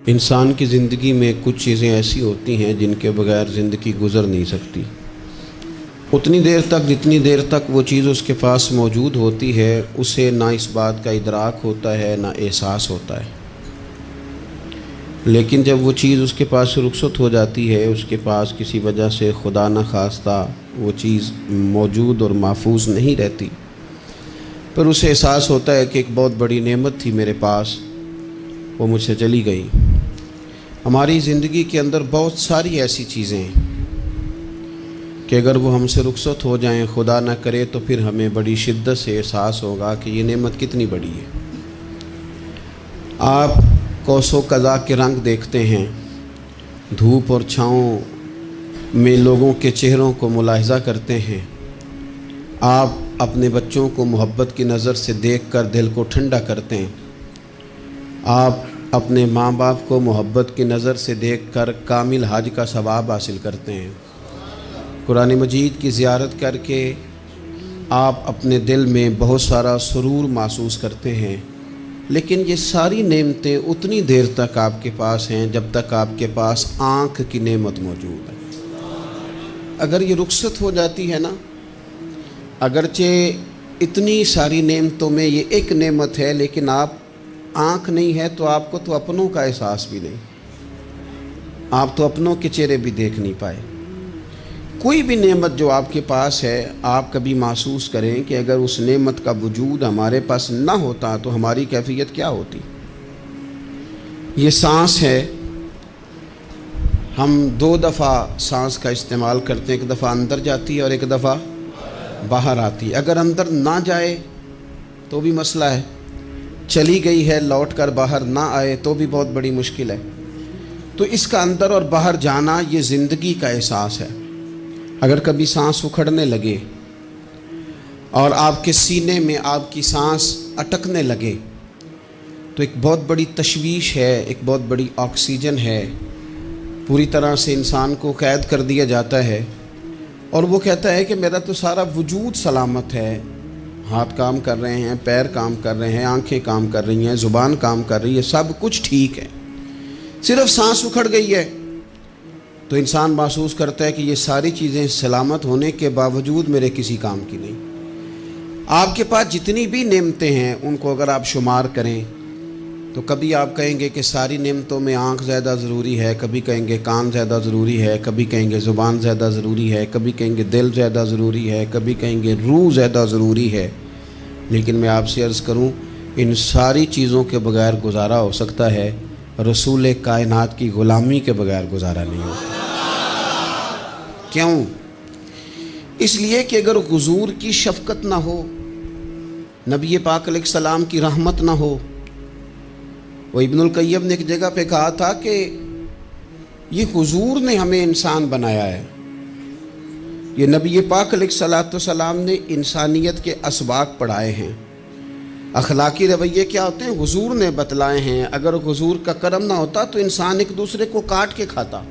انسان کی زندگی میں کچھ چیزیں ایسی ہوتی ہیں جن کے بغیر زندگی گزر نہیں سکتی۔ اتنی دیر تک جتنی دیر تک وہ چیز اس کے پاس موجود ہوتی ہے اسے نہ اس بات کا ادراک ہوتا ہے نہ احساس ہوتا ہے، لیکن جب وہ چیز اس کے پاس سے رخصت ہو جاتی ہے، اس کے پاس کسی وجہ سے خدا نہ خواستہ وہ چیز موجود اور محفوظ نہیں رہتی، پھر اسے احساس ہوتا ہے کہ ایک بہت بڑی نعمت تھی میرے پاس، وہ مجھ سے چلی گئی۔ ہماری زندگی کے اندر بہت ساری ایسی چیزیں ہیں کہ اگر وہ ہم سے رخصت ہو جائیں، خدا نہ کرے، تو پھر ہمیں بڑی شدت سے احساس ہوگا کہ یہ نعمت کتنی بڑی ہے۔ آپ قوس و قزح کے رنگ دیکھتے ہیں، دھوپ اور چھاؤں میں لوگوں کے چہروں کو ملاحظہ کرتے ہیں، آپ اپنے بچوں کو محبت کی نظر سے دیکھ کر دل کو ٹھنڈا کرتے ہیں، آپ اپنے ماں باپ کو محبت کی نظر سے دیکھ کر کامل حج کا ثواب حاصل کرتے ہیں، قرآن مجید کی زیارت کر کے آپ اپنے دل میں بہت سارا سرور محسوس کرتے ہیں، لیکن یہ ساری نعمتیں اتنی دیر تک آپ کے پاس ہیں جب تک آپ کے پاس آنکھ کی نعمت موجود ہے۔ اگر یہ رخصت ہو جاتی ہے نا، اگرچہ اتنی ساری نعمتوں میں یہ ایک نعمت ہے، لیکن آپ آنکھ نہیں ہے تو آپ کو تو اپنوں کا احساس بھی نہیں، آپ تو اپنوں کے چہرے بھی دیکھ نہیں پائے۔ کوئی بھی نعمت جو آپ کے پاس ہے، آپ کبھی محسوس کریں کہ اگر اس نعمت کا وجود ہمارے پاس نہ ہوتا تو ہماری کیفیت کیا ہوتی۔ یہ سانس ہے، ہم دو دفعہ سانس کا استعمال کرتے ہیں، ایک دفعہ اندر جاتی ہے اور ایک دفعہ باہر آتی ہے۔ اگر اندر نہ جائے تو بھی مسئلہ ہے، چلی گئی ہے لوٹ کر باہر نہ آئے تو بھی بہت بڑی مشکل ہے۔ تو اس کا اندر اور باہر جانا یہ زندگی کا احساس ہے۔ اگر کبھی سانس اکھڑنے لگے اور آپ کے سینے میں آپ کی سانس اٹکنے لگے تو ایک بہت بڑی تشویش ہے، ایک بہت بڑی آکسیجن ہے، پوری طرح سے انسان کو قید کر دیا جاتا ہے، اور وہ کہتا ہے کہ میرا تو سارا وجود سلامت ہے، ہاتھ کام کر رہے ہیں، پیر کام کر رہے ہیں، آنکھیں کام کر رہی ہیں، زبان کام کر رہی ہے، سب کچھ ٹھیک ہے، صرف سانس اکھڑ گئی ہے۔ تو انسان محسوس کرتا ہے کہ یہ ساری چیزیں سلامت ہونے کے باوجود میرے کسی کام کی نہیں۔ آپ کے پاس جتنی بھی نعمتیں ہیں ان کو اگر آپ شمار کریں تو کبھی آپ کہیں گے کہ ساری نعمتوں میں آنکھ زیادہ ضروری ہے، کبھی کہیں گے کان زیادہ ضروری ہے، کبھی کہیں گے زبان زیادہ ضروری ہے، کبھی کہیں گے دل زیادہ ضروری ہے، کبھی کہیں گے روح زیادہ ضروری ہے، لیکن میں آپ سے عرض کروں ان ساری چیزوں کے بغیر گزارا ہو سکتا ہے، رسول کائنات کی غلامی کے بغیر گزارا نہیں ہوتا۔ کیوں؟ اس لیے کہ اگر حضور کی شفقت نہ ہو، نبی پاک علیہ السلام کی رحمت نہ ہو، وہ ابن القیم نے ایک جگہ پہ کہا تھا کہ یہ حضور نے ہمیں انسان بنایا ہے، یہ نبی پاک علیہ السلام نے انسانیت کے اسباق پڑھائے ہیں، اخلاقی رویے کیا ہوتے ہیں حضور نے بتلائے ہیں، اگر حضور کا کرم نہ ہوتا تو انسان ایک دوسرے کو کاٹ کے کھاتا۔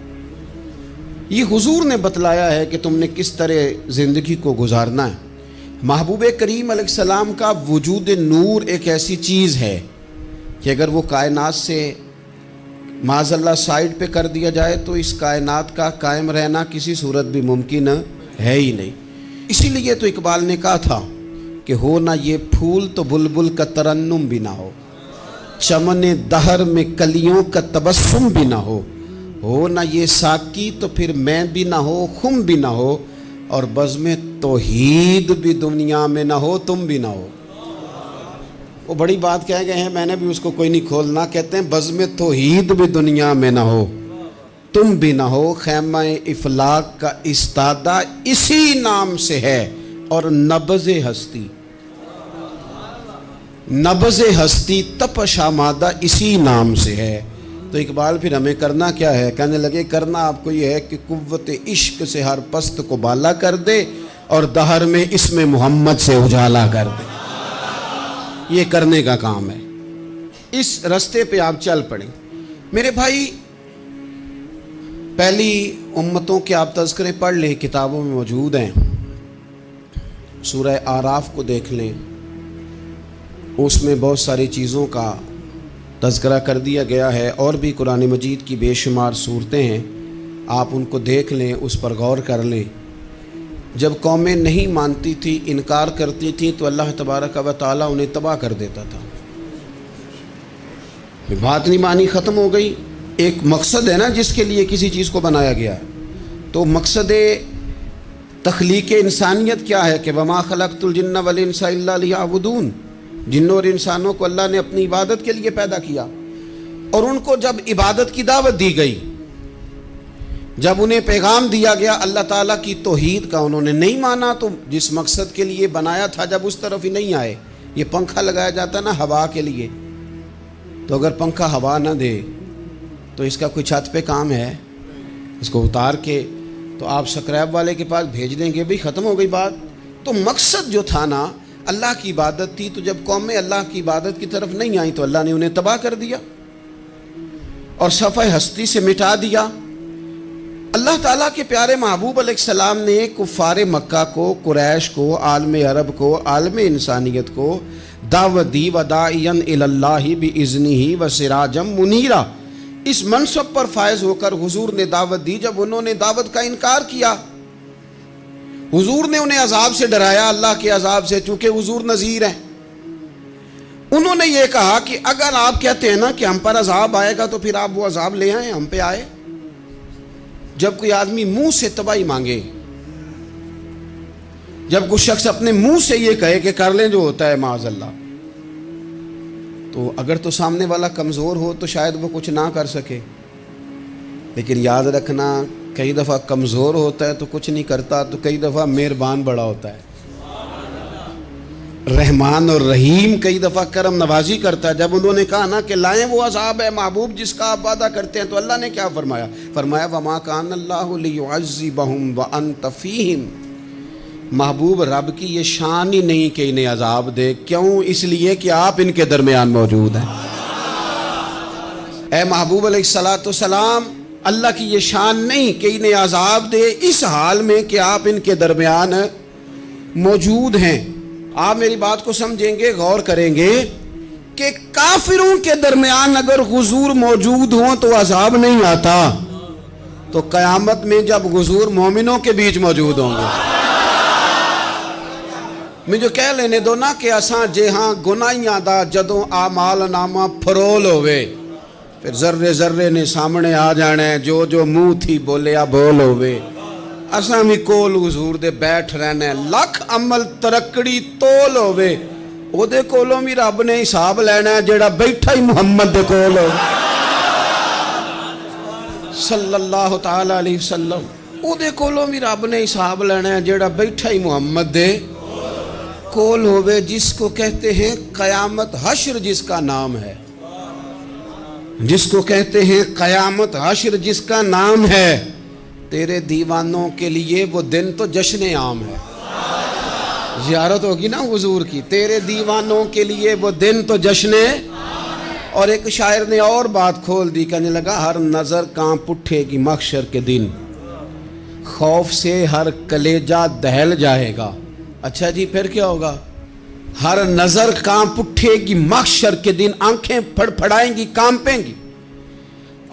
یہ حضور نے بتلایا ہے کہ تم نے کس طرح زندگی کو گزارنا ہے۔ محبوب کریم علیہ السلام کا وجود نور ایک ایسی چیز ہے کہ اگر وہ کائنات سے معاذ اللہ سائڈ پہ کر دیا جائے تو اس کائنات کا قائم رہنا کسی صورت بھی ممکن ہے ہی نہیں۔ اسی لیے تو اقبال نے کہا تھا کہ ہو نہ یہ پھول تو بلبل کا ترنم بھی نہ ہو، چمن دہر میں کلیوں کا تبسم بھی نہ ہو نہ یہ ساقی تو پھر میں بھی نہ ہو، خم بھی نہ ہو، اور بزم توحید بھی دنیا میں نہ ہو، تم بھی نہ ہو۔ وہ بڑی بات کہہ گئے ہیں، میں نے بھی اس کو کوئی نہیں کھولنا، کہتے ہیں بزم توحید بھی دنیا میں نہ ہو، تم بھی نہ ہو، خیمہ افلاق کا استادہ اسی نام سے ہے، اور نبض ہستی تپش آمادہ اسی نام سے ہے۔ تو اقبال پھر ہمیں کرنا کیا ہے؟ کہنے لگے کرنا آپ کو یہ ہے کہ قوت عشق سے ہر پست کو بالا کر دے اور دہر میں اسم محمد سے اجالا کر دے۔ یہ کرنے کا کام ہے، اس رستے پہ آپ چل پڑیں۔ میرے بھائی، پہلی امتوں کے آپ تذکرے پڑھ لیں، کتابوں میں موجود ہیں، سورہ اعراف کو دیکھ لیں، اس میں بہت ساری چیزوں کا تذکرہ کر دیا گیا ہے، اور بھی قرآن مجید کی بے شمار صورتیں ہیں، آپ ان کو دیکھ لیں، اس پر غور کر لیں۔ جب قومیں نہیں مانتی تھی، انکار کرتی تھیں، تو اللہ تبارک و تعالیٰ انہیں تباہ کر دیتا تھا۔ بات نہیں مانی، ختم ہو گئی۔ ایک مقصد ہے نا جس کے لیے کسی چیز کو بنایا گیا ہے، تو مقصد تخلیق انسانیت کیا ہے کہ وما خلقت الجن والانس الا لیعبدون، جنوں اور انسانوں کو اللہ نے اپنی عبادت کے لیے پیدا کیا، اور ان کو جب عبادت کی دعوت دی گئی، جب انہیں پیغام دیا گیا اللہ تعالیٰ کی توحید کا، انہوں نے نہیں مانا، تو جس مقصد کے لیے بنایا تھا جب اس طرف ہی نہیں آئے۔ یہ پنکھا لگایا جاتا نا ہوا کے لیے، تو اگر پنکھا ہوا نہ دے تو اس کا کوئی چھت پہ کام ہے؟ اس کو اتار کے تو آپ سکریب والے کے پاس بھیج دیں گے، بھئی ختم ہو گئی بات۔ تو مقصد جو تھا نا اللہ کی عبادت تھی، تو جب قومیں اللہ کی عبادت کی طرف نہیں آئیں تو اللہ نے انہیں تباہ کر دیا اور صفحہ ہستی سے مٹا دیا۔ اللہ تعالیٰ کے پیارے محبوب علیہ السلام نے کفار مکہ کو، قریش کو، عالم عرب کو، عالم انسانیت کو دعوت دی، وداعیا الی اللہ باذنہ وسراجا منیرا۔ اس منصب پر فائز ہو کر حضور نے دعوت دی۔ جب انہوں نے دعوت کا انکار کیا، حضور نے انہیں عذاب سے ڈرایا، اللہ کے عذاب سے، چونکہ حضور نذیر ہیں۔ انہوں نے یہ کہا کہ اگر آپ کہتے ہیں نا کہ ہم پر عذاب آئے گا تو پھر آپ وہ عذاب لے آئیں، ہم پہ آئے۔ جب کوئی آدمی منہ سے تباہی مانگے، جب کوئی شخص اپنے منہ سے یہ کہے کہ کر لیں جو ہوتا ہے معاذ اللہ، تو اگر تو سامنے والا کمزور ہو تو شاید وہ کچھ نہ کر سکے، لیکن یاد رکھنا کئی دفعہ کمزور ہوتا ہے تو کچھ نہیں کرتا، تو کئی دفعہ مہربان بڑا ہوتا ہے، رحمان اور رحیم کئی دفعہ کرم نوازی کرتا ہے۔ جب انہوں نے کہا نا کہ لائیں وہ عذاب ہے محبوب جس کا آپ وعدہ کرتے ہیں، تو اللہ نے کیا فرمایا؟ فرمایا وما کان اللہ لیعذبہم وانت فیہم۔ محبوب رب کی یہ شان ہی نہیں کہ انہیں عذاب دے، کیوں؟ اس لیے کہ آپ ان کے درمیان موجود ہیں۔ اے محبوب علیہ السلام، اللہ کی یہ شان نہیں کہ انہیں عذاب دے اس حال میں کہ آپ ان کے درمیان موجود ہیں۔ آپ میری بات کو سمجھیں گے، غور کریں گے کہ کافروں کے درمیان اگر حضور موجود ہوں تو عذاب نہیں آتا، تو قیامت میں جب حضور مومنوں کے بیچ موجود ہوں گے، مجھے کہہ لینے دو نا کہ اساں جہاں گناہیاں دا جدوں اعمال نامہ پھرول ہوئے، پھر ذرے ذرے نے سامنے آ جانا ہے، جو جو منہ تھی بولیا بول ہوئے، اساں بھی کول حضور دے بیٹھ رہنا ہے، لکھ عمل ترکڑی تول ہوئے، او دے کولوں بھی رب نے حساب لینا ہے جیڑا بیٹھا ہی محمد دے کول ہو صلی اللہ تعالی علیہ وسلم، او دے کولوں بھی رب نے حساب لینا ہے جیڑا بیٹھا ہی محمد دے کول ہوئے، جس کو کہتے ہیں قیامت حشر، جس کا نام ہے، جس کو کہتے ہیں قیامت حشر، جس کا نام ہے۔ تیرے دیوانوں کے لیے وہ دن تو جشن عام ہے، زیارت ہوگی نا حضور کی، تیرے دیوانوں کے لیے وہ دن تو جشن۔ اور ایک شاعر نے اور بات کھول دی، کہنے لگا ہر نظر کانپ اٹھے گی محشر کے دن، خوف سے ہر کلیجہ دہل جائے گا۔ اچھا جی پھر کیا ہوگا؟ ہر نظر کانپ اٹھے گی محشر کے دن، آنکھیں پھڑ پھڑائیں گی، کانپیں گی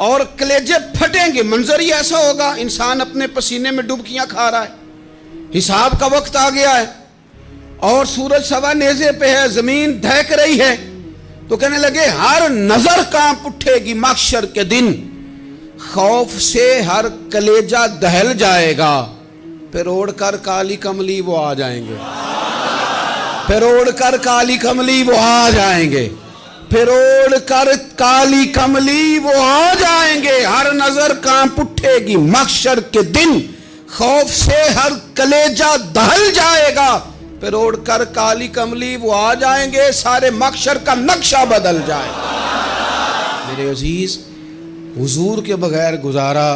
اور کلیجے پھٹیں گے۔ منظر ہی ایسا ہوگا، انسان اپنے پسینے میں ڈبکیاں کھا رہا ہے، حساب کا وقت آ گیا ہے اور سورج سوا نیزے پہ ہے، زمین دھڑک رہی ہے، تو کہنے لگے ہر نظر کانپ اٹھے گی محشر کے دن، خوف سے ہر کلیجہ دہل جائے گا، پھر اوڑھ کر کالی کملی وہ آ جائیں گے، پھر اوڑھ کر کالی کملی وہ آ جائیں گے، پھر اوڑھ کر کالی کملی وہ آ جائیں گے، ہر نظر کانپ اٹھے گی محشر کے دن، خوف سے ہر کلیجہ دہل جائے گا، پھر اوڑھ کر کالی کملی وہ آ جائیں گے، سارے محشر کا نقشہ بدل جائے گا۔ میرے عزیز، حضور کے بغیر گزارا،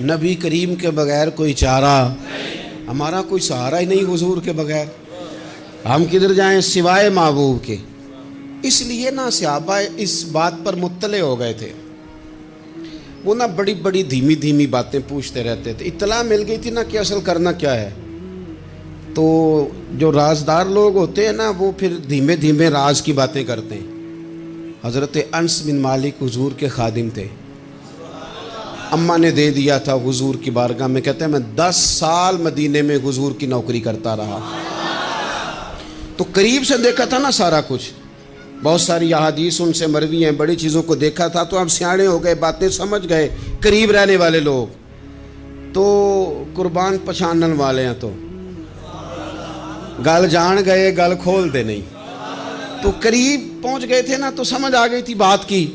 نبی کریم کے بغیر کوئی چارہ، ہمارا کوئی سہارا ہی نہیں حضور کے بغیر، ہم کدھر جائیں سوائے محبوب کے۔ اس لیے نا صحابہ اس بات پر مطلع ہو گئے تھے، وہ نا بڑی بڑی دھیمی دھیمی باتیں پوچھتے رہتے تھے، اطلاع مل گئی تھی نا کہ اصل کرنا کیا ہے۔ تو جو رازدار لوگ ہوتے ہیں نا وہ پھر دھیمے دھیمے راز کی باتیں کرتے ہیں، حضرت انس بن مالک حضور کے خادم تھے. اماں نے دے دیا تھا حضور کی بارگاہ میں. کہتے ہیں میں 10 سال مدینے میں حضور کی نوکری کرتا رہا, تو قریب سے دیکھا تھا نا سارا کچھ. بہت ساری احادیث ان سے مروی ہیں, بڑی چیزوں کو دیکھا تھا, تو ہم سیانے ہو گئے, باتیں سمجھ گئے. قریب رہنے والے لوگ تو قربان پچھانن والے ہیں, تو گل جان گئے گل کھول دے نہیں. تو قریب پہنچ گئے تھے نا, تو سمجھ آ گئی تھی بات کی.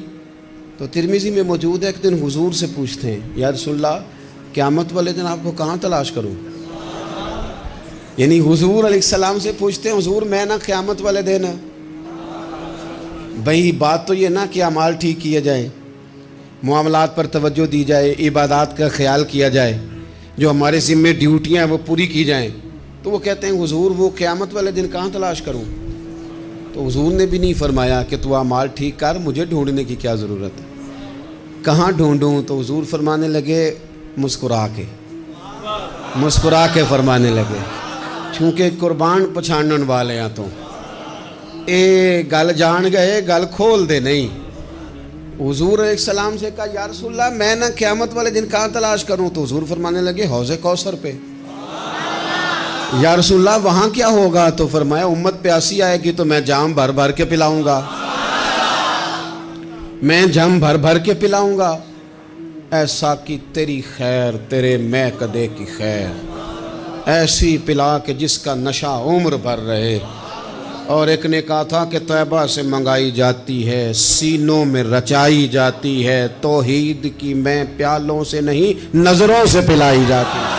تو ترمذی میں موجود ہے, ایک دن حضور سے پوچھتے ہیں یا رسول اللہ قیامت والے دن آپ کو کہاں تلاش کروں. یعنی حضور علیہ السلام سے پوچھتے ہیں حضور میں نا قیامت والے دن, بھئی بات تو یہ نا کہ اعمال ٹھیک کیا جائے, معاملات پر توجہ دی جائے, عبادات کا خیال کیا جائے, جو ہمارے ذمے ڈیوٹیاں ہیں وہ پوری کی جائیں. تو وہ کہتے ہیں حضور وہ قیامت والے دن کہاں تلاش کروں. تو حضور نے بھی نہیں فرمایا کہ تو اعمال ٹھیک کر, مجھے ڈھونڈنے کی کیا ضرورت ہے, کہاں ڈھونڈوں. تو حضور فرمانے لگے مسکرا کے فرمانے لگے, چونکہ قربان پچھانن والے ہیں, تو اے گل جان گئے گل کھول دے نہیں. حضور علیہ السلام سے کہا یا رسول اللہ میں نہ قیامت والے دن کہاں تلاش کروں. تو حضور فرمانے لگے حوض کوثر پہ. یا رسول اللہ وہاں کیا ہوگا. تو فرمایا امت پیاسی آئے گی تو میں جام بھر بھر کے پلاؤں گا, میں جام بھر بھر کے پلاؤں گا. ایسا کہ تیری خیر تیرے میں کدے کی خیر, ایسی پلا کہ جس کا نشہ عمر بھر رہے. اور ایک نے کہا تھا کہ طیبہ سے منگائی جاتی ہے, سینوں میں رچائی جاتی ہے, توحید کی میں پیالوں سے نہیں نظروں سے پلائی جاتی ہے.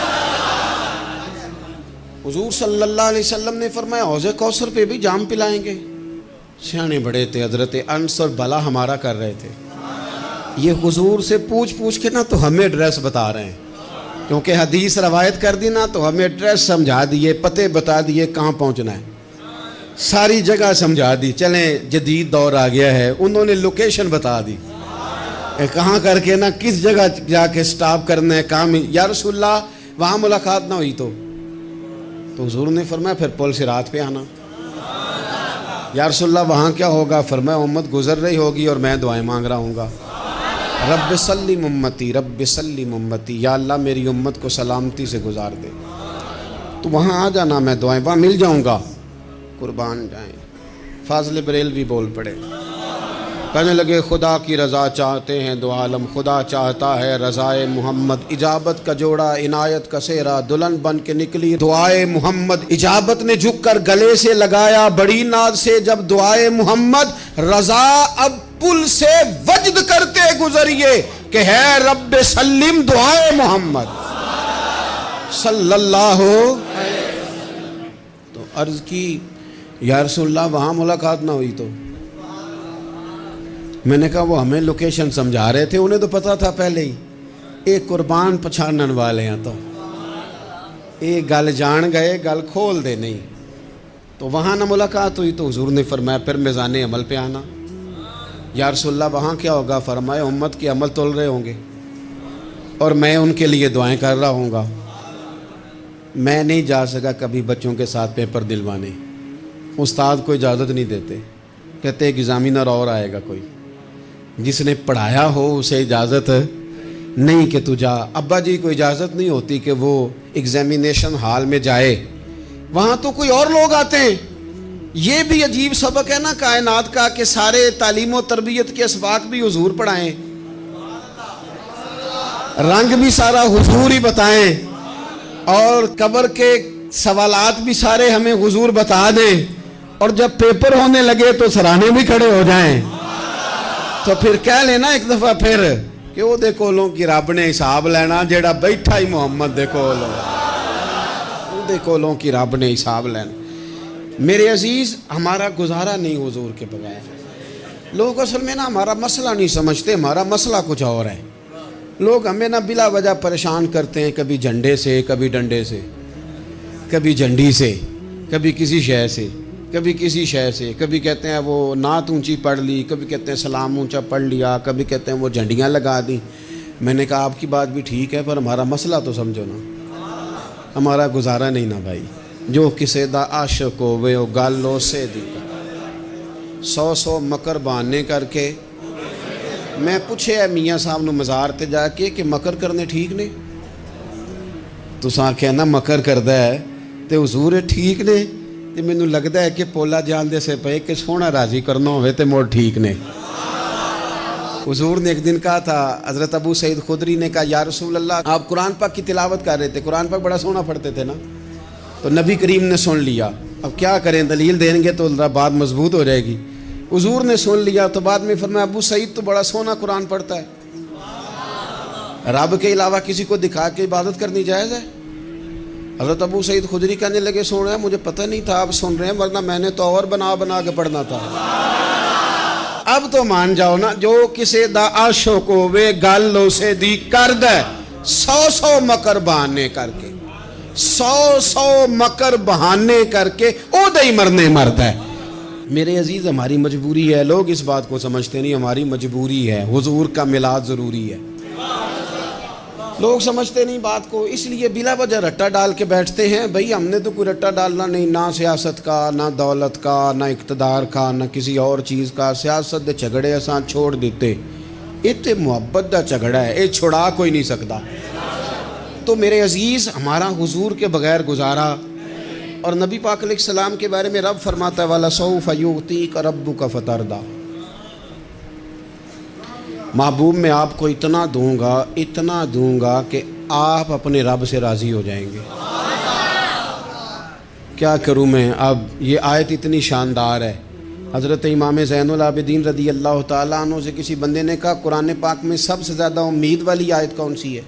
حضور صلی اللہ علیہ وسلم نے فرمایا حوض کوثر پہ بھی جام پلائیں گے. سیانے بڑے تھے حضرت انس, اور بھلا ہمارا کر رہے تھے. یہ حضور سے پوچھ کے نا تو ہمیں ایڈریس بتا رہے ہیں, کیونکہ حدیث روایت کر دی نا تو ہمیں ایڈریس سمجھا دیے, پتے بتا دیے کہاں پہنچنا ہے, ساری جگہ سمجھا دی. چلیں جدید دور آ گیا ہے, انہوں نے لوکیشن بتا دی کہاں کر کے نا کس جگہ جا کے سٹاپ کرنا ہے کام. یا رسول اللہ وہاں ملاقات نہ ہوئی تو حضور نے فرمایا پھر پل صراط پہ آنا. یا رسول اللہ وہاں کیا ہوگا. فرمایا امت گزر رہی ہوگی اور میں دعائیں مانگ رہا ہوں گا, رب سلم امتی رب سلم امتی, یا اللہ میری امت کو سلامتی سے گزار دے. تو وہاں آ جانا, میں دعائیں وہاں مل جاؤں گا. قربان جائیں. فاضل بریلوی بول پڑے, کہنے لگے خدا کی رضا چاہتے ہیں دو عالم, خدا چاہتا ہے رضائے محمد. اجابت کا جوڑا عنایت کا سہرا, دلہن بن کے نکلی دعائے محمد. اجابت نے جھک کر گلے سے لگایا بڑی ناز سے جب دعائے محمد. رضا اب پل سے وجد کرتے گزریے کہ ہے رب سلم دعائے محمد صلی اللہ. تو عرض کی یا رسول اللہ وہاں ملاقات نہ ہوئی. تو میں نے کہا وہ ہمیں لوکیشن سمجھا رہے تھے, انہیں تو پتا تھا پہلے ہی. ایک قربان پچھانن والے ہیں, تو ایک گل جان گئے گل کھول دے نہیں. تو وہاں نہ ملاقات ہوئی تو حضور نے فرمایا پھر میزان عمل پہ آنا. یا رسول اللہ وہاں کیا ہوگا. فرمایا امت کے عمل تول رہے ہوں گے اور میں ان کے لیے دعائیں کر رہا ہوں گا. میں نہیں جا سکا کبھی بچوں کے ساتھ پیپر دلوانے, استاد کو اجازت نہیں دیتے, کہتے ایک ایگزامینر اور آئے گا کوئی, جس نے پڑھایا ہو اسے اجازت نہیں کہ تو جا. ابا جی کو اجازت نہیں ہوتی کہ وہ ایگزامینیشن ہال میں جائے, وہاں تو کوئی اور لوگ آتے ہیں. یہ بھی عجیب سبق ہے نا کائنات کا کہ سارے تعلیم و تربیت کے اسباق بھی حضور پڑھائیں, رنگ بھی سارا حضور ہی بتائیں, اور قبر کے سوالات بھی سارے ہمیں حضور بتا دیں, اور جب پیپر ہونے لگے تو سرانے بھی کھڑے ہو جائیں. تو پھر کہہ لینا ایک دفعہ پھر کہ وہ دے کولوں کی رب نے حساب لینا, جیڑا بیٹھا ہی محمد دے کولوں, وہ دے کولوں کی رب نے حساب لینا. میرے عزیز ہمارا گزارا نہیں حضور کے بغیر. لوگ اصل میں نا ہمارا مسئلہ نہیں سمجھتے, ہمارا مسئلہ کچھ اور ہے. لوگ ہمیں نا بلا وجہ پریشان کرتے ہیں, کبھی جھنڈے سے, کبھی ڈنڈے سے, کبھی جھنڈی سے, کبھی کسی شے سے, کبھی کسی شے سے. کبھی کہتے ہیں وہ نعت اونچی پڑھ لی, کبھی کہتے ہیں سلام اونچا پڑھ لیا, کبھی کہتے ہیں وہ جھنڈیاں لگا دیں. میں نے کہا آپ کی بات بھی ٹھیک ہے, پر ہمارا مسئلہ تو سمجھو نا, ہمارا گزارا نہیں نا بھائی. جو کسے دا عاشق ہوئے او گالو سے دی. 100 مکر بہانے کر کے میں پوچھے میاں صاحب نو مزار تے جا کے کہ مکر کرنے ٹھیک نے؟ تساں کہنا مکر کردا ہے تے حضور ٹھیک نے؟ تے مینوں لگدا ہے کہ پولا جان دے سے پے کہ سونا راضی کرنا ہوئے تے موڑ ٹھیک نے۔ حضور نے ایک دن کہا تھا، حضرت ابو سعید خدری نے کہا یا رسول اللہ آپ قرآن پاک کی تلاوت کر رہے تھے، قرآن پاک بڑا سونا پڑھتے تھے نا، تو نبی کریم نے سن لیا، اب کیا کریں دلیل دیں گے تو بات مضبوط ہو جائے گی۔ حضور نے سن لیا تو بعد میں فرمایا ابو سعید تو بڑا سونا قرآن پڑھتا ہے، رب کے علاوہ کسی کو دکھا کے عبادت کرنی جائز ہے؟ حضرت ابو سعید خدری کہنے لگے سن رہے ہیں مجھے پتہ نہیں تھا آپ سن رہے ہیں، ورنہ میں نے تو اور بنا بنا کے پڑھنا تھا۔ اب تو مان جاؤ نا، جو کسے دا عاشق ہوے گل اسے دی کرد ہے، 100 مکر بہانے کر کے 100 مکر بہانے کر کے او دے مرنے مرد ہے۔ میرے عزیز ہماری مجبوری ہے، لوگ اس بات کو سمجھتے نہیں، ہماری مجبوری ہے، حضور کا میلاد ضروری ہے، لوگ سمجھتے نہیں بات کو، اس لیے بلا وجہ رٹا ڈال کے بیٹھتے ہیں۔ بھئی ہم نے تو کوئی رٹا ڈالنا نہیں، نہ سیاست کا، نہ دولت کا، نہ اقتدار کا، نہ کسی اور چیز کا۔ سیاست دے جھگڑے اساں چھوڑ دیتے، یہ تے محبت دا جھگڑا ہے، یہ چھڑا کوئی نہیں سکتا۔ تو میرے عزیز ہمارا حضور کے بغیر گزارا، اور نبی پاک علیہ السلام کے بارے میں رب فرماتا ہے وَلَسَوْفَ يُعْطِيكَ رَبُّكَ فَتَرْضَىٰ، محبوب میں آپ کو اتنا دوں گا کہ آپ اپنے رب سے راضی ہو جائیں گے۔ کیا کروں میں اب، یہ آیت اتنی شاندار ہے۔ حضرت امام زین العابدین رضی اللہ تعالیٰ عنہ سے کسی بندے نے کہا قرآن پاک میں سب سے زیادہ امید والی آیت کون سی ہے؟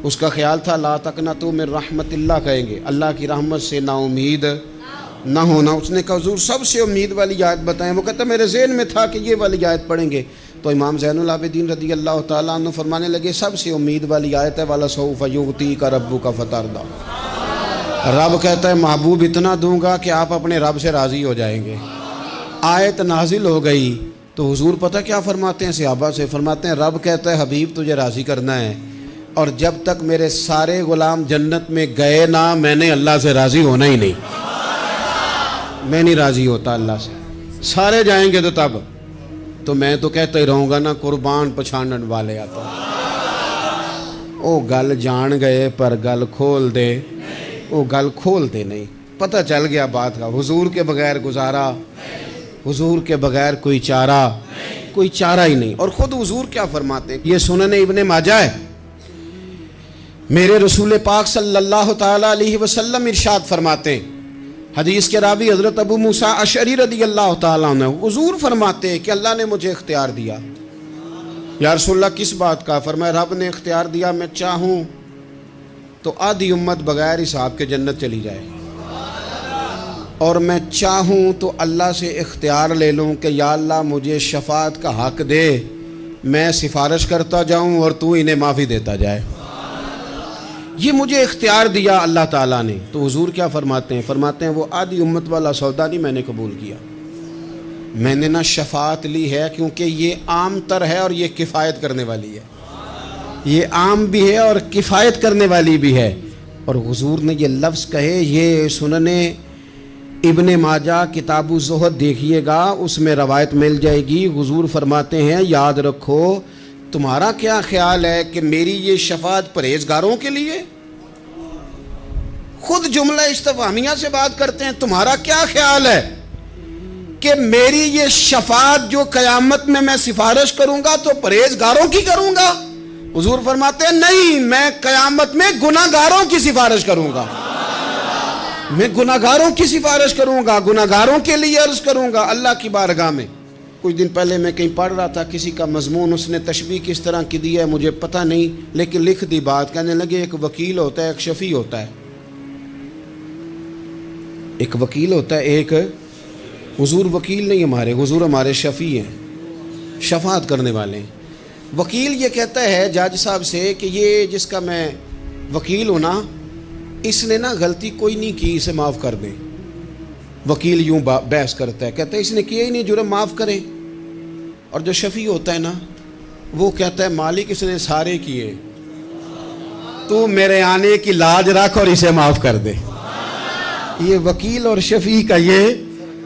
اس کا خیال تھا لا تقنطوا من رحمت اللہ کہیں گے، اللہ کی رحمت سے نا امید نہ ہونا۔ اس نے کہا حضور سب سے امید والی آیت بتائیں، وہ کہتا میرے ذہن میں تھا کہ یہ والی آیت پڑھیں گے۔ تو امام زین العابدین رضی اللہ تعالیٰ عنہ فرمانے لگے سب سے امید والی آیت ہے وَلَسَوْفَ يُعْطِيكَ رَبُّكَ فَتَرْضَىٰ، رب کہتا ہے محبوب اتنا دوں گا کہ آپ اپنے رب سے راضی ہو جائیں گے۔ آیت نازل ہو گئی تو حضور پتہ کیا فرماتے ہیں صحابہ سے؟ فرماتے ہیں رب کہتا ہے حبیب تجھے راضی کرنا ہے، اور جب تک میرے سارے غلام جنت میں گئے نہ میں نے اللہ سے راضی ہونا ہی نہیں، میں نہیں راضی ہوتا اللہ سے، سارے جائیں گے تو تب تو میں تو کہتا ہی رہوں گا نا قربان پچھانن والے آتا۔ او گل جان گئے پر گل کھول دے، او گل کھول دے نہیں، پتہ چل گیا بات کا، حضور کے بغیر گزارا، حضور کے بغیر کوئی چارہ ہی نہیں۔ اور خود حضور کیا فرماتے ہیں، یہ سنن ابن ماجہ ہے، میرے رسول پاک صلی اللہ تعالیٰ علیہ وسلم ارشاد فرماتے ہیں، حدیث کے راوی حضرت ابو موسیٰ اشعری رضی اللہ تعالیٰ عنہ، حضور فرماتے ہیں کہ اللہ نے مجھے اختیار دیا۔ یا رسول اللہ کس بات کا؟ فرمایا رب نے اختیار دیا میں چاہوں تو آدھی امت بغیر حساب کے جنت چلی جائے، اور میں چاہوں تو اللہ سے اختیار لے لوں کہ یا اللہ مجھے شفاعت کا حق دے، میں سفارش کرتا جاؤں اور تو انہیں معافی دیتا جائے۔ یہ مجھے اختیار دیا اللہ تعالیٰ نے۔ تو حضور کیا فرماتے ہیں؟ فرماتے ہیں وہ آدھی امت والا سودا نہیں میں نے قبول کیا، میں نے نہ شفاعت لی ہے، کیونکہ یہ عام تر ہے اور یہ کفایت کرنے والی ہے، یہ عام بھی ہے اور کفایت کرنے والی بھی ہے۔ اور حضور نے یہ لفظ کہے، یہ سنن ابن ماجہ کتاب الزہد دیکھیے گا، اس میں روایت مل جائے گی۔ حضور فرماتے ہیں یاد رکھو تمہارا کیا خیال ہے کہ میری یہ شفاعت پرہیزگاروں کے لیے؟ خود جملہ استفہامیہ سے بات کرتے ہیں، تمہارا کیا خیال ہے کہ میری یہ شفاعت جو قیامت میں میں سفارش کروں گا تو پرہیزگاروں کی کروں گا؟ حضور فرماتے ہیں نہیں، میں قیامت میں گناہگاروں کی سفارش کروں گا، میں گناہگاروں کی سفارش کروں گا، گناہگاروں کے لیے عرض کروں گا اللہ کی بارگاہ میں۔ کچھ دن پہلے میں کہیں پڑھ رہا تھا کسی کا مضمون، اس نے تشبیہ کس طرح کی دی ہے مجھے پتہ نہیں، لیکن لکھ دی بات، کہنے لگے ایک وکیل ہوتا ہے ایک شفیع ہوتا ہے، ایک وکیل ہوتا ہے ایک، حضور وکیل نہیں ہمارے، حضور ہمارے شفیع ہیں، شفاعت کرنے والے ہیں۔ وکیل یہ کہتا ہے جج صاحب سے کہ یہ جس کا میں وکیل ہوں نا اس نے نا غلطی کوئی نہیں کی، اسے معاف کر دیں۔ وکیل یوں بحث کرتا ہے، کہتا ہے اس نے کیا ہی نہیں، جرم معاف کریں۔ اور جو شفیع ہوتا ہے نا وہ کہتا ہے مالک اس نے سارے کیے، تو میرے آنے کی لاج رکھ اور اسے معاف کر دے۔ یہ وکیل اور شفیع کا یہ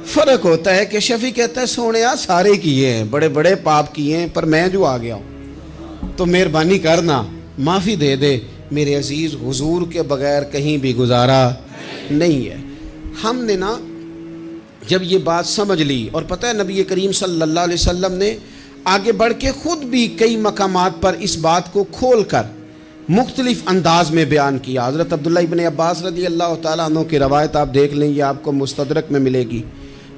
فرق ہوتا ہے کہ شفیع کہتا ہے سونے سارے کیے ہیں، بڑے بڑے پاپ کیے ہیں، پر میں جو آ گیا ہوں تو مہربانی کرنا معافی دے دے۔ میرے عزیز، حضور کے بغیر کہیں بھی گزارا نہیں ہے۔ ہم نے نا جب یہ بات سمجھ لی، اور پتہ ہے نبی کریم صلی اللہ علیہ وسلم نے آگے بڑھ کے خود بھی کئی مقامات پر اس بات کو کھول کر مختلف انداز میں بیان کیا۔ حضرت عبداللہ ابن عباس رضی اللہ تعالیٰ عنہ کی روایت آپ دیکھ لیں، یہ آپ کو مستدرک میں ملے گی۔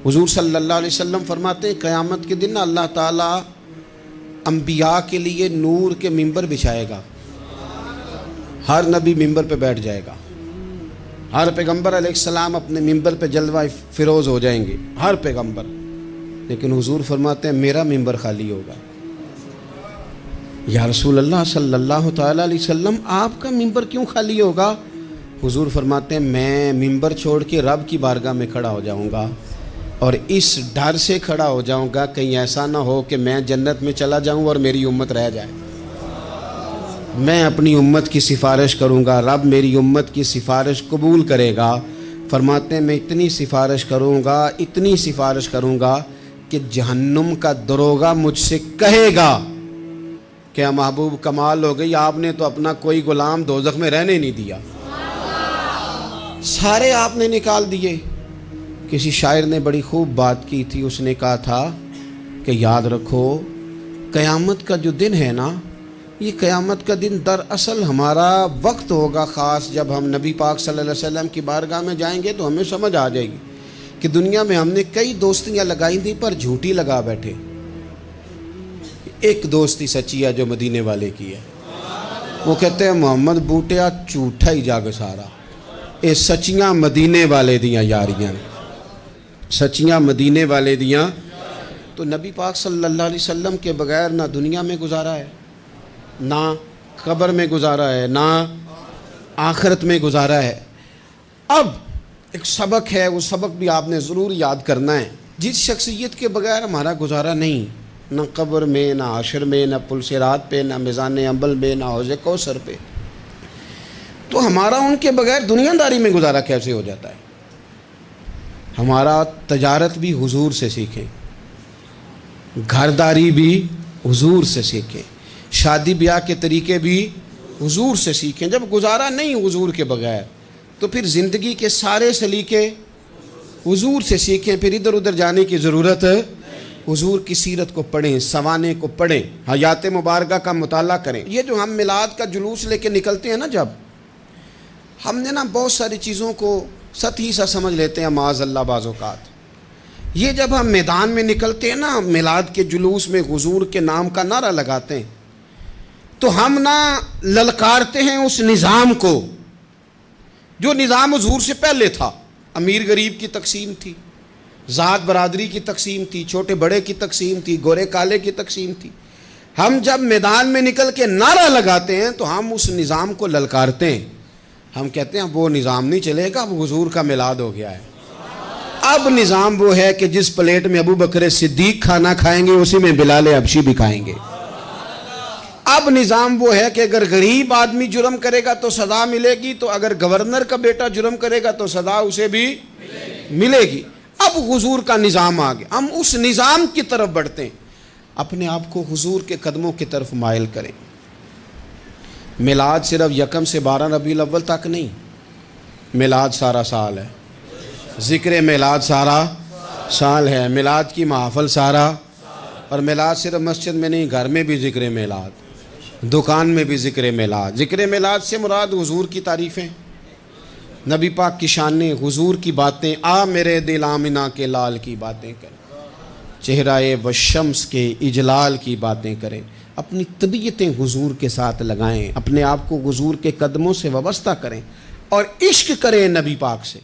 حضور صلی اللہ علیہ وسلم فرماتے ہیں قیامت کے دن اللہ تعالیٰ انبیاء کے لیے نور کے ممبر بچھائے گا، ہر نبی ممبر پہ بیٹھ جائے گا، ہر پیغمبر علیہ السلام اپنے ممبر پہ جلوہ فروز ہو جائیں گے، ہر پیغمبر۔ لیکن حضور فرماتے ہیں میرا ممبر خالی ہوگا۔ یا رسول اللہ صلی اللہ تعالیٰ علیہ وسلم آپ کا ممبر کیوں خالی ہوگا؟ حضور فرماتے ہیں میں ممبر چھوڑ کے رب کی بارگاہ میں کھڑا ہو جاؤں گا، اور اس ڈر سے کھڑا ہو جاؤں گا کہیں ایسا نہ ہو کہ میں جنت میں چلا جاؤں اور میری امت رہ جائے۔ میں اپنی امت کی سفارش کروں گا، رب میری امت کی سفارش قبول کرے گا۔ فرماتے ہیں میں اتنی سفارش کروں گا، اتنی سفارش کروں گا کہ جہنم کا دروغہ مجھ سے کہے گا کہ محبوب کمال ہو گئی، آپ نے تو اپنا کوئی غلام دوزخ میں رہنے نہیں دیا، سارے آپ نے نکال دیے۔ کسی شاعر نے بڑی خوب بات کی تھی، اس نے کہا تھا کہ یاد رکھو قیامت کا جو دن ہے نا، یہ قیامت کا دن دراصل ہمارا وقت ہوگا خاص، جب ہم نبی پاک صلی اللہ علیہ وسلم کی بارگاہ میں جائیں گے تو ہمیں سمجھ آ جائے گی کہ دنیا میں ہم نے کئی دوستیاں لگائی تھیں پر جھوٹی لگا بیٹھے۔ ایک دوستی سچی ہے جو مدینے والے کی ہے، وہ کہتے ہیں محمد بوٹیا جھوٹا ہی جاگ سارا، یہ سچیاں مدینے والے دیاں یاریاں، سچیاں مدینے والے دیاں۔ تو نبی پاک صلی اللہ علیہ وسلم کے بغیر نہ دنیا میں گزارا ہے، نہ قبر میں گزارا ہے، نہ آخرت میں گزارا ہے۔ اب ایک سبق ہے، وہ سبق بھی آپ نے ضرور یاد کرنا ہے۔ جس شخصیت کے بغیر ہمارا گزارا نہیں، نہ قبر میں، نہ حشر میں، نہ پل صراط پہ، نہ میزان عمل میں، نہ حوض کوثر پہ، تو ہمارا ان کے بغیر دنیا داری میں گزارا کیسے ہو جاتا ہے؟ ہمارا تجارت بھی حضور سے سیکھیں، گھرداری بھی حضور سے سیکھیں، شادی بیاہ کے طریقے بھی حضور سے سیکھیں۔ جب گزارا نہیں حضور کے بغیر تو پھر زندگی کے سارے سلیقے حضور سے سیکھیں، پھر ادھر ادھر جانے کی ضرورت ہے۔ حضور کی سیرت کو پڑھیں، سوانے کو پڑھیں، حیات مبارکہ کا مطالعہ کریں۔ یہ جو ہم میلاد کا جلوس لے کے نکلتے ہیں نا، جب ہم نے نا بہت ساری چیزوں کو سطحی سا سمجھ لیتے ہیں معاذ اللہ بعض اوقات۔ یہ جب ہم میدان میں نکلتے ہیں نا، میلاد کے جلوس میں حضور کے نام کا نعرہ لگاتے ہیں، تو ہم نا للکارتے ہیں اس نظام کو جو نظام حضور سے پہلے تھا۔ امیر غریب کی تقسیم تھی، ذات برادری کی تقسیم تھی، چھوٹے بڑے کی تقسیم تھی، گورے کالے کی تقسیم تھی۔ ہم جب میدان میں نکل کے نعرہ لگاتے ہیں تو ہم اس نظام کو للکارتے ہیں، ہم کہتے ہیں وہ نظام نہیں چلے گا، اب حضور کا میلاد ہو گیا ہے۔ اب نظام وہ ہے کہ جس پلیٹ میں ابو بکر صدیق کھانا کھائیں گے اسی میں بلال حبشی بھی کھائیں گے۔ اب نظام وہ ہے کہ اگر غریب آدمی جرم کرے گا تو سزا ملے گی، تو اگر گورنر کا بیٹا جرم کرے گا تو سزا اسے بھی ملے گی۔ اب حضور کا نظام آ گیا، ہم اس نظام کی طرف بڑھتے ہیں۔ اپنے آپ کو حضور کے قدموں کی طرف مائل کریں۔ میلاد صرف 1 سے 12 ربیع الاول تک نہیں، میلاد سارا سال ہے، ذکر میلاد سارا سال ہے، میلاد کی محافل سارا، اور میلاد صرف مسجد میں نہیں، گھر میں بھی ذکر میلاد، دکان میں بھی ذکر میلاد۔ ذکر میلاد سے مراد حضور کی تعریفیں، نبی پاک کی شانیں، حضور کی باتیں، آ میرے دل آمنہ کے لال کی باتیں کریں، چہرہ والشمس کے اجلال کی باتیں کریں، اپنی طبیعتیں حضور کے ساتھ لگائیں، اپنے آپ کو حضور کے قدموں سے وابستہ کریں اور عشق کریں نبی پاک سے۔